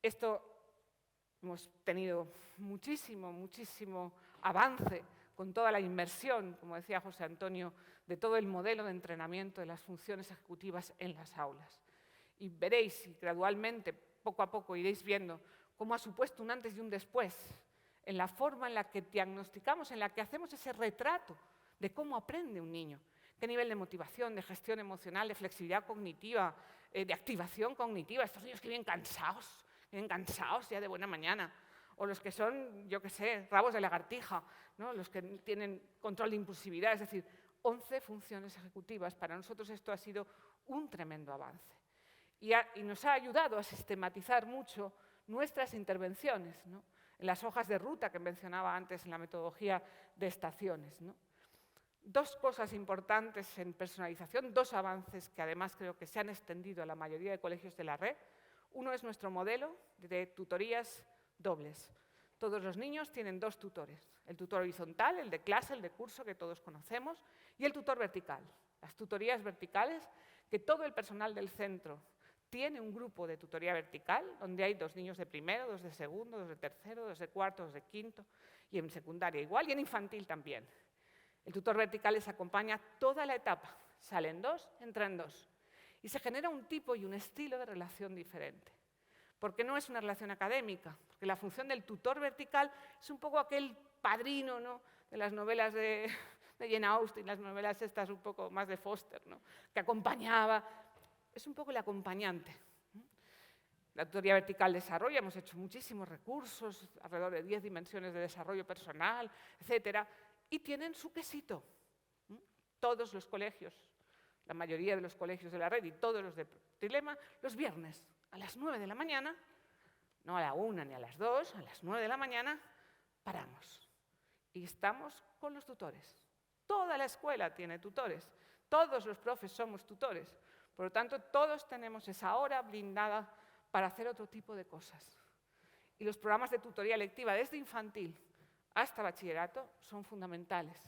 Esto hemos tenido muchísimo avance con toda la inmersión, como decía José Antonio, de todo el modelo de entrenamiento de las funciones ejecutivas en las aulas. Y veréis, y gradualmente, poco a poco, iréis viendo cómo ha supuesto un antes y un después en la forma en la que diagnosticamos, en la que hacemos ese retrato de cómo aprende un niño, qué nivel de motivación, de gestión emocional, de flexibilidad cognitiva, de activación cognitiva. Estos niños que vienen cansados ya de buena mañana, o los que son, yo qué sé, rabos de lagartija, ¿no? Los que tienen control de impulsividad, es decir, 11 funciones ejecutivas. Para nosotros esto ha sido un tremendo avance y nos ha ayudado a sistematizar mucho nuestras intervenciones, ¿no? En las hojas de ruta que mencionaba antes en la metodología de estaciones, ¿no? Dos cosas importantes en personalización, dos avances que además creo que se han extendido a la mayoría de colegios de la red. Uno es nuestro modelo de tutorías dobles. Todos los niños tienen dos tutores, el tutor horizontal, el de clase, el de curso que todos conocemos, y el tutor vertical. Las tutorías verticales, que todo el personal del centro tiene un grupo de tutoría vertical, donde hay 2 niños de primero, 2 de segundo, 2 de tercero, 2 de cuarto, 2 de quinto, y en secundaria igual, y en infantil también. El tutor vertical les acompaña toda la etapa. Salen 2, entran 2. Y se genera un tipo y un estilo de relación diferente. Porque no es una relación académica, porque la función del tutor vertical es un poco aquel padrino, ¿no?, de las novelas de Jane Austen, las novelas estas un poco más de Foster, ¿no?, que acompañaba. Es un poco el acompañante. La tutoría vertical desarrollo, hemos hecho muchísimos recursos, alrededor de 10 dimensiones de desarrollo personal, etcétera, y tienen su quesito. Todos los colegios, la mayoría de los colegios de la red y todos los de Trilema, los viernes a las 9 de la mañana, no a la 1 ni a las 2, a las 9 de la mañana, paramos. Y estamos con los tutores. Toda la escuela tiene tutores, todos los profes somos tutores. Por lo tanto, todos tenemos esa hora blindada para hacer otro tipo de cosas. Y los programas de tutoría lectiva, desde infantil hasta bachillerato, son fundamentales.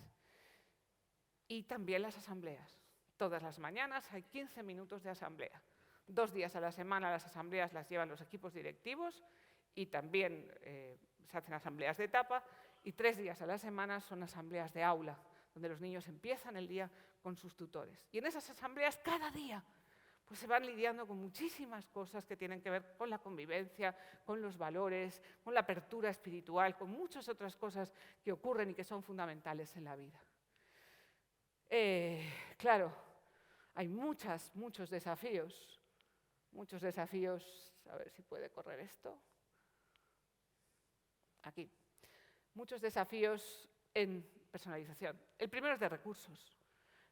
Y también las asambleas. Todas las mañanas hay 15 minutos de asamblea. 2 días a la semana las asambleas las llevan los equipos directivos y también se hacen asambleas de etapa, y 3 días a la semana son asambleas de aula, donde los niños empiezan el día con sus tutores. Y en esas asambleas, cada día, pues se van lidiando con muchísimas cosas que tienen que ver con la convivencia, con los valores, con la apertura espiritual, con muchas otras cosas que ocurren y que son fundamentales en la vida. Claro, hay muchos desafíos. A ver si puede correr esto. Aquí. Muchos desafíos en personalización. El primero es de recursos.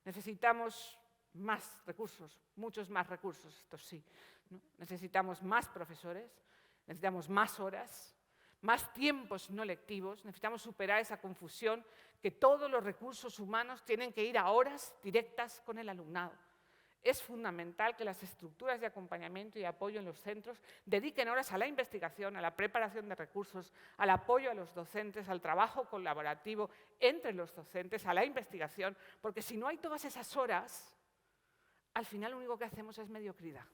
Necesitamos más recursos, muchos más recursos, esto sí, ¿no? Necesitamos más profesores, necesitamos más horas, más tiempos no lectivos, necesitamos superar esa confusión que todos los recursos humanos tienen que ir a horas directas con el alumnado. Es fundamental que las estructuras de acompañamiento y apoyo en los centros dediquen horas a la investigación, a la preparación de recursos, al apoyo a los docentes, al trabajo colaborativo entre los docentes, a la investigación, porque si no hay todas esas horas, al final lo único que hacemos es mediocridad.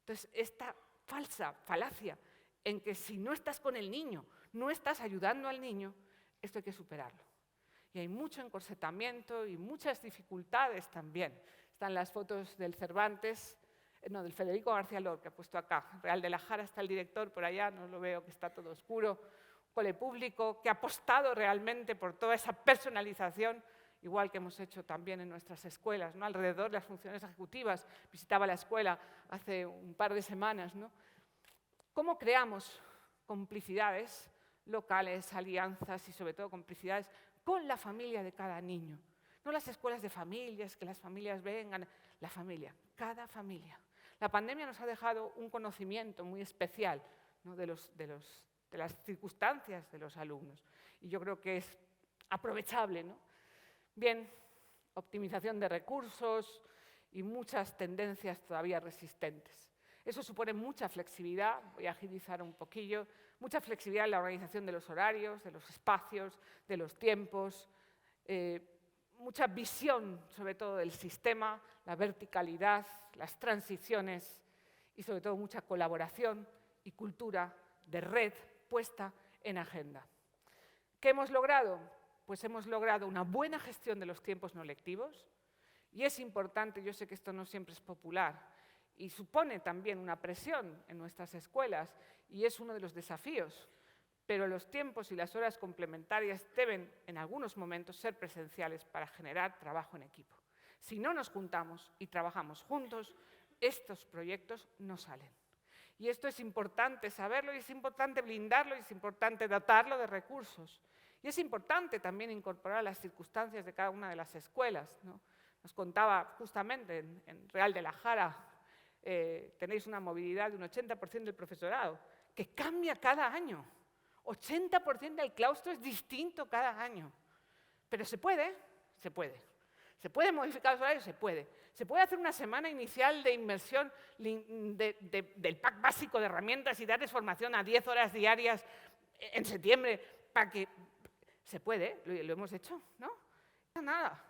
Entonces, esta falsa falacia en que si no estás con el niño, no estás ayudando al niño, esto hay que superarlo. Y hay mucho encorsetamiento y muchas dificultades también. Están las fotos del Cervantes, no, del Federico García Lorca, que ha puesto acá. Real de la Jara está el director por allá, no lo veo, que está todo oscuro. Cole público, que ha apostado realmente por toda esa personalización, igual que hemos hecho también en nuestras escuelas, ¿no? Alrededor de las funciones ejecutivas. Visitaba la escuela hace un par de semanas, ¿no? ¿Cómo creamos complicidades locales, alianzas y sobre todo complicidades con la familia de cada niño? No las escuelas de familias, que las familias vengan, la familia, cada familia. La pandemia nos ha dejado un conocimiento muy especial, ¿no? de las circunstancias de los alumnos. Y yo creo que es aprovechable, ¿no? Bien, optimización de recursos y muchas tendencias todavía resistentes. Eso supone mucha flexibilidad, voy a agilizar un poquillo, mucha flexibilidad en la organización de los horarios, de los espacios, de los tiempos, mucha visión, sobre todo, del sistema, la verticalidad, las transiciones y, sobre todo, mucha colaboración y cultura de red puesta en agenda. ¿Qué hemos logrado? Pues hemos logrado una buena gestión de los tiempos no lectivos y es importante, yo sé que esto no siempre es popular y supone también una presión en nuestras escuelas y es uno de los desafíos, pero los tiempos y las horas complementarias deben, en algunos momentos, ser presenciales para generar trabajo en equipo. Si no nos juntamos y trabajamos juntos, estos proyectos no salen. Y esto es importante saberlo y es importante blindarlo y es importante dotarlo de recursos. Y es importante también incorporar las circunstancias de cada una de las escuelas, ¿no? Nos contaba justamente en Real de la Jara, tenéis una movilidad de un 80% del profesorado, que cambia cada año. 80% del claustro es distinto cada año. Pero ¿se puede? Se puede. ¿Se puede modificar los horarios? Se puede. ¿Se puede hacer una semana inicial de inmersión del pack básico de herramientas y darles formación a 10 horas diarias en septiembre para que... Se puede, lo hemos hecho, ¿no? No nada.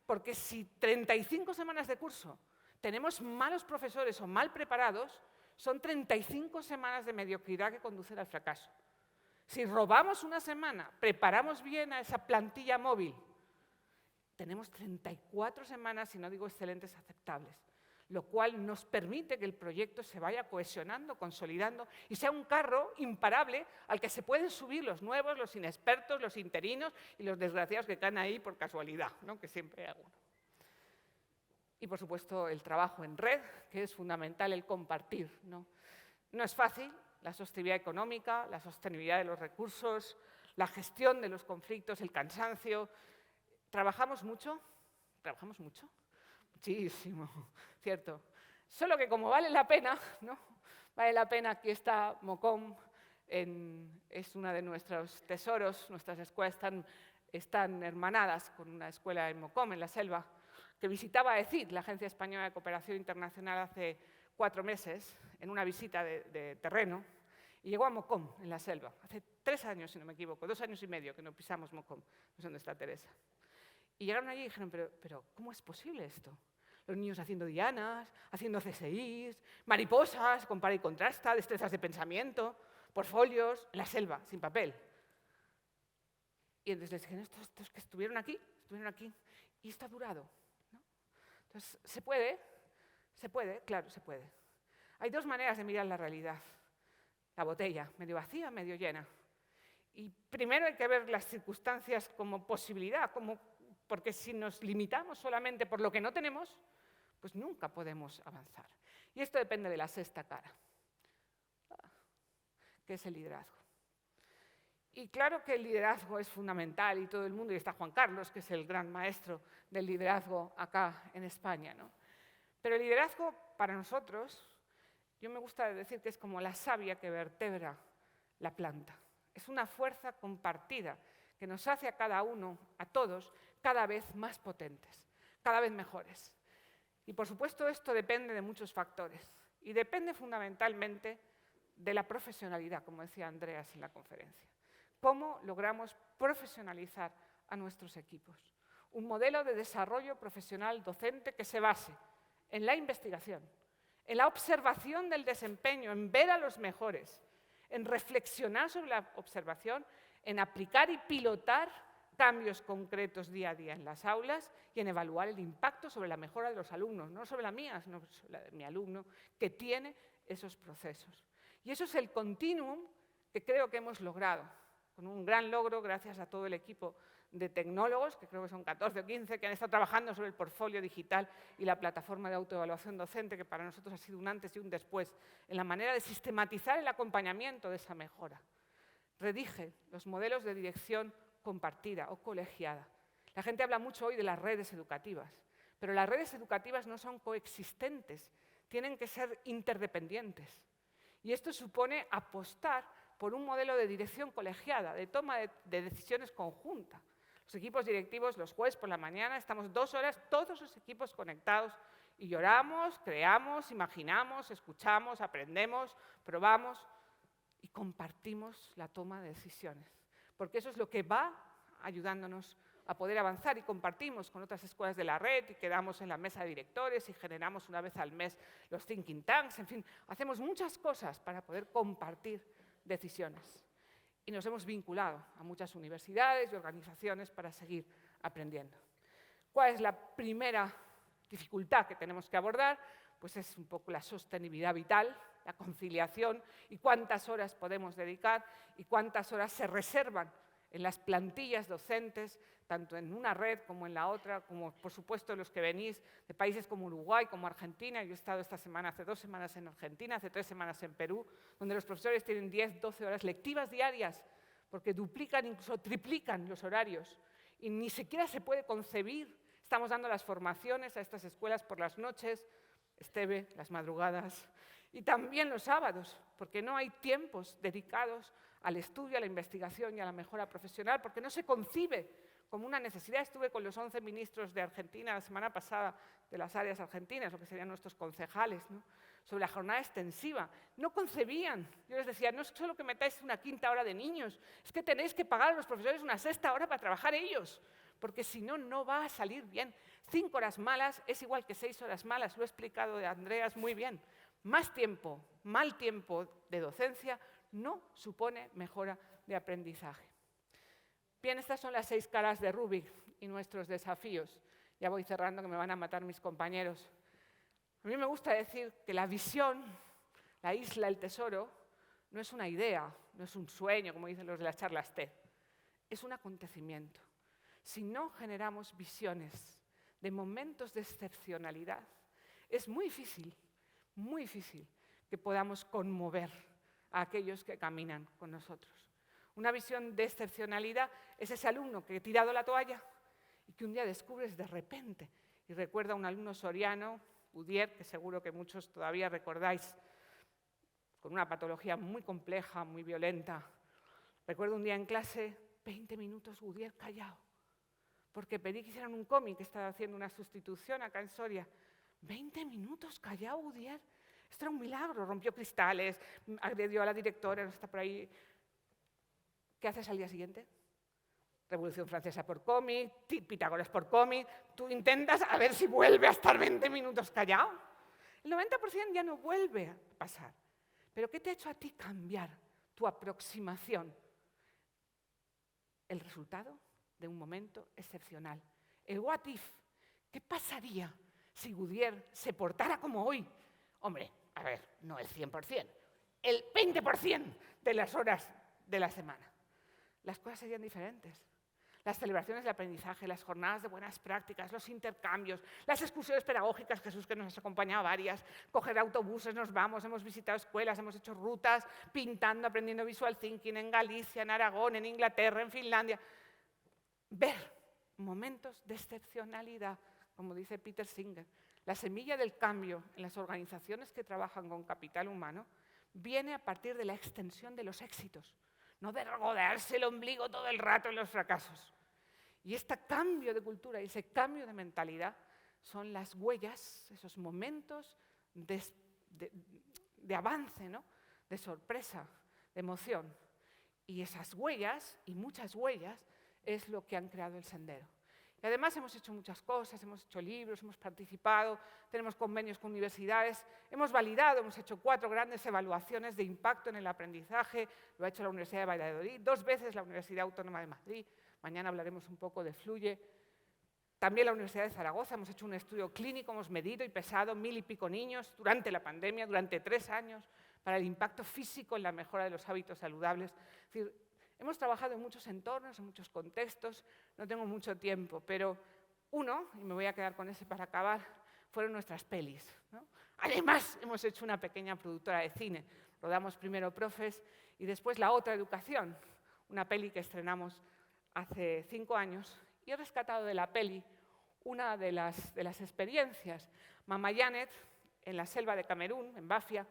Porque si 35 semanas de curso tenemos malos profesores o mal preparados, son 35 semanas de mediocridad que conducen al fracaso. Si robamos una semana, preparamos bien a esa plantilla móvil, tenemos 34 semanas, si no digo excelentes, aceptables, lo cual nos permite que el proyecto se vaya cohesionando, consolidando y sea un carro imparable al que se pueden subir los nuevos, los inexpertos, los interinos y los desgraciados que caen ahí por casualidad, ¿no? Que siempre hay alguno. Y, por supuesto, el trabajo en red, que es fundamental el compartir, ¿no? No es fácil. La sostenibilidad económica, la sostenibilidad de los recursos, la gestión de los conflictos, el cansancio. ¿Trabajamos mucho? ¿Trabajamos mucho? Muchísimo, ¿cierto? Solo que como vale la pena, ¿no? Vale la pena, aquí está Mocom, es una de nuestros tesoros, nuestras escuelas están hermanadas con una escuela en Mocom, en la selva, que visitaba ECID, la Agencia Española de Cooperación Internacional, hace 4 meses, en una visita de terreno, y llegó a Mocom, en la selva, hace 3 años, si no me equivoco, 2 años y medio que no pisamos Mocom, no sé dónde está Teresa. Y llegaron allí y dijeron, pero ¿cómo es posible esto? Los niños haciendo dianas, haciendo CSIs, mariposas, compara y contrasta, destrezas de pensamiento, portfolios, en la selva, sin papel. Y entonces les dijeron, estos que estuvieron aquí, y esto ha durado, ¿no? Entonces, ¿se puede? ¿Se puede? Claro, se puede. Hay 2 maneras de mirar la realidad. La botella, medio vacía, medio llena. Y primero hay que ver las circunstancias como posibilidad, porque si nos limitamos solamente por lo que no tenemos, pues nunca podemos avanzar. Y esto depende de la sexta cara, que es el liderazgo. Y claro que el liderazgo es fundamental y todo el mundo, y está Juan Carlos, que es el gran maestro del liderazgo acá en España, ¿no? Pero el liderazgo para nosotros, yo me gusta decir que es como la savia que vertebra la planta. Es una fuerza compartida que nos hace a cada uno, a todos, cada vez más potentes, cada vez mejores. Y por supuesto esto depende de muchos factores y depende fundamentalmente de la profesionalidad, como decía Andreas en la conferencia. ¿Cómo logramos profesionalizar a nuestros equipos? Un modelo de desarrollo profesional docente que se base en la investigación, en la observación del desempeño, en ver a los mejores, en reflexionar sobre la observación, en aplicar y pilotar cambios concretos día a día en las aulas y en evaluar el impacto sobre la mejora de los alumnos, no sobre la mía, sino sobre la de mi alumno, que tiene esos procesos. Y eso es el continuum que creo que hemos logrado, con un gran logro gracias a todo el equipo de tecnólogos, que creo que son 14 o 15, que han estado trabajando sobre el portfolio digital y la plataforma de autoevaluación docente, que para nosotros ha sido un antes y un después en la manera de sistematizar el acompañamiento de esa mejora. Redige los modelos de dirección compartida o colegiada. La gente habla mucho hoy de las redes educativas, pero las redes educativas no son coexistentes, tienen que ser interdependientes. Y esto supone apostar por un modelo de dirección colegiada, de toma de decisiones conjunta. Los equipos directivos, los jueves por la mañana, estamos 2 horas, todos los equipos conectados, y lloramos, creamos, imaginamos, escuchamos, aprendemos, probamos y compartimos la toma de decisiones. Porque eso es lo que va ayudándonos a poder avanzar, y compartimos con otras escuelas de la red y quedamos en la mesa de directores y generamos una vez al mes los thinking tanks, en fin, hacemos muchas cosas para poder compartir decisiones. Y nos hemos vinculado a muchas universidades y organizaciones para seguir aprendiendo. ¿Cuál es la primera dificultad que tenemos que abordar? Pues es un poco la sostenibilidad vital, la conciliación y cuántas horas podemos dedicar y cuántas horas se reservan en las plantillas docentes, tanto en una red como en la otra, como por supuesto los que venís de países como Uruguay, como Argentina. Yo he estado esta semana, hace 2 semanas en Argentina, hace 3 semanas en Perú, donde los profesores tienen 10, 12 horas lectivas diarias, porque duplican, incluso triplican los horarios, y ni siquiera se puede concebir. Estamos dando las formaciones a estas escuelas por las noches, Esteve, las madrugadas, y también los sábados, porque no hay tiempos dedicados al estudio, a la investigación y a la mejora profesional, porque no se concibe como una necesidad. Estuve con los 11 ministros de Argentina la semana pasada, de las áreas argentinas, lo que serían nuestros concejales, ¿no?, sobre la jornada extensiva. No concebían. Yo les decía, no es solo que metáis una 5ª hora de niños, es que tenéis que pagar a los profesores una 6ª hora para trabajar ellos, porque si no, no va a salir bien. 5 horas malas es igual que 6 horas malas, lo he explicado de Andreas muy bien. Más tiempo, mal tiempo de docencia no supone mejora de aprendizaje. Bien, estas son las 6 caras de Rubik y nuestros desafíos. Ya voy cerrando, que me van a matar mis compañeros. A mí me gusta decir que la visión, la isla, el tesoro, no es una idea, no es un sueño, como dicen los de las charlas TED. Es un acontecimiento. Si no generamos visiones de momentos de excepcionalidad, es muy difícil que podamos conmover a aquellos que caminan con nosotros. Una visión de excepcionalidad es ese alumno que ha tirado la toalla y que un día descubres de repente, y recuerda a un alumno soriano, Udier, que seguro que muchos todavía recordáis, con una patología muy compleja, muy violenta. Recuerdo un día en clase, 20 minutos Udier callado, porque pedí que hicieran un cómic, que estaba haciendo una sustitución acá en Soria. 20 minutos callado Udier. Esto era un milagro, rompió cristales, agredió a la directora, no está por ahí. ¿Qué haces al día siguiente? Revolución Francesa por cómic, Pitágoras por cómic. Tú intentas a ver si vuelve a estar 20 minutos callado. El 90% ya no vuelve a pasar. ¿Pero qué te ha hecho a ti cambiar tu aproximación? El resultado de un momento excepcional. El what if. ¿Qué pasaría si Udier se portara como hoy? Hombre, a ver, no el 100%, el 20% de las horas de la semana. Las cosas serían diferentes. Las celebraciones de aprendizaje, las jornadas de buenas prácticas, los intercambios, las excursiones pedagógicas, Jesús que nos has acompañado varias, coger autobuses, nos vamos, hemos visitado escuelas, hemos hecho rutas, pintando, aprendiendo visual thinking en Galicia, en Aragón, en Inglaterra, en Finlandia. Ver momentos de excepcionalidad, como dice Peter Singer. La semilla del cambio en las organizaciones que trabajan con capital humano viene a partir de la extensión de los éxitos, no de regodearse el ombligo todo el rato en los fracasos. Y este cambio de cultura y ese cambio de mentalidad son las huellas, esos momentos de avance, ¿no? De sorpresa, de emoción. Y esas huellas, y muchas huellas, es lo que han creado el sendero. Y además hemos hecho muchas cosas, hemos hecho libros, hemos participado, tenemos convenios con universidades, hemos validado, hemos hecho 4 grandes evaluaciones de impacto en el aprendizaje, lo ha hecho la Universidad de Valladolid, 2 veces la Universidad Autónoma de Madrid, mañana hablaremos un poco de Fluye. También la Universidad de Zaragoza, hemos hecho un estudio clínico, hemos medido y pesado 1000 y pico niños durante la pandemia, durante 3 años, para el impacto físico en la mejora de los hábitos saludables. Es decir, hemos trabajado en muchos entornos, en muchos contextos, no tengo mucho tiempo, pero uno, y me voy a quedar con ese para acabar, fueron nuestras pelis, ¿no? Además, hemos hecho una pequeña productora de cine. Rodamos primero Profes y después La Otra Educación, una peli que estrenamos hace 5 años. Y he rescatado de la peli una de las experiencias. Mama Janet, en la selva de Camerún, en Bafia,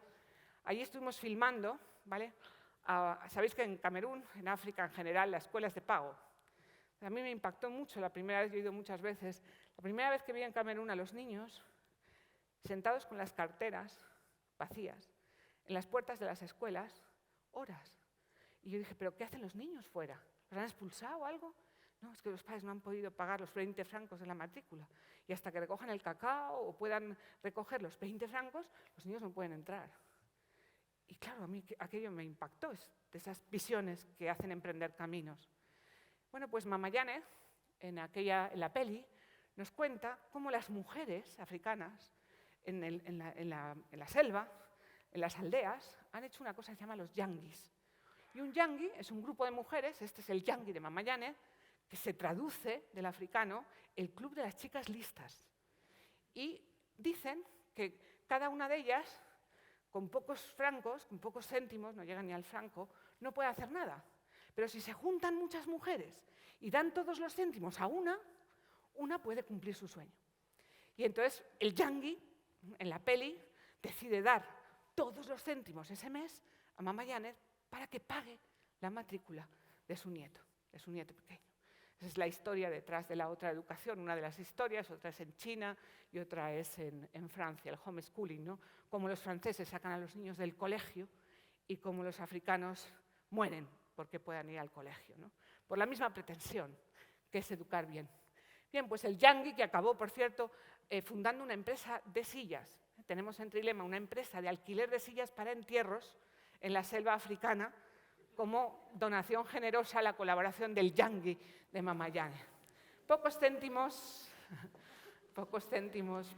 allí estuvimos filmando, ¿vale? Sabéis que en Camerún, en África en general, la escuela es de pago. A mí me impactó mucho, la primera vez, yo he ido muchas veces, la primera vez que vi en Camerún a los niños sentados con las carteras vacías en las puertas de las escuelas, horas. Y yo dije, ¿pero qué hacen los niños fuera? ¿Los han expulsado o algo? No, es que los padres no han podido pagar los 20 francos de la matrícula. Y hasta que recojan el cacao o puedan recoger los 20 francos, los niños no pueden entrar. Y claro, a mí aquello me impactó, de esas visiones que hacen emprender caminos. Bueno, pues Mama Janet, en la peli, nos cuenta cómo las mujeres africanas en la selva, en las aldeas, han hecho una cosa que se llama los yanguis. Y un yangui es un grupo de mujeres, este es el yangui de Mama Janet, que se traduce del africano el club de las chicas listas. Y dicen que cada una de ellas, con pocos francos, con pocos céntimos, no llegan ni al franco, no puede hacer nada. Pero si se juntan muchas mujeres y dan todos los céntimos a una puede cumplir su sueño. Y entonces el yangui, en la peli, decide dar todos los céntimos ese mes a Mama Janet para que pague la matrícula de su nieto pequeño. Esa es la historia detrás de La Otra Educación, una de las historias, otra es en China y otra es en Francia, el homeschooling, ¿no? Cómo los franceses sacan a los niños del colegio y cómo los africanos mueren porque puedan ir al colegio, ¿no? Por la misma pretensión, que es educar bien. Bien, pues el yangui, que acabó, por cierto, fundando una empresa de sillas. Tenemos en Trilema una empresa de alquiler de sillas para entierros en la selva africana, como donación generosa a la colaboración del yangui de Mama Janet. Pocos céntimos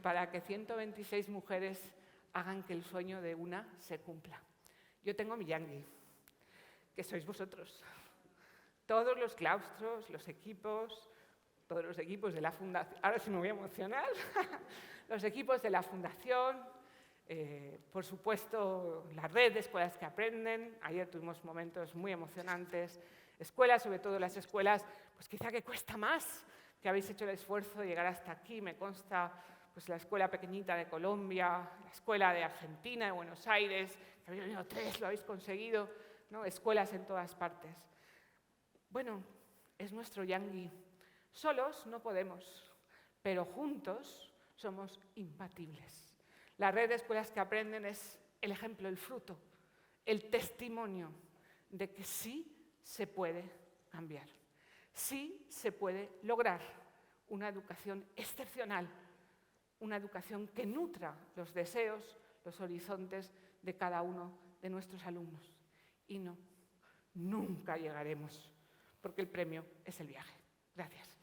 para que 126 mujeres hagan que el sueño de una se cumpla. Yo tengo mi yangui, que sois vosotros. Todos los claustros, los equipos, todos los equipos de la fundación, ahora sí me voy a emocionar, los equipos de la fundación, por supuesto la red de escuelas que aprenden, ayer tuvimos momentos muy emocionantes, escuelas, sobre todo las escuelas, pues quizá que cuesta más, que habéis hecho el esfuerzo de llegar hasta aquí, me consta pues la escuela pequeñita de Colombia, la escuela de Argentina, de Buenos Aires, que habéis venido 3, lo habéis conseguido, ¿no? Escuelas en todas partes. Bueno, es nuestro yangui. Solos no podemos, pero juntos somos imbatibles. La red de escuelas que aprenden es el ejemplo, el fruto, el testimonio de que sí se puede cambiar, sí se puede lograr una educación excepcional, una educación que nutra los deseos, los horizontes de cada uno de nuestros alumnos. Y no, nunca llegaremos, porque el premio es el viaje. Gracias.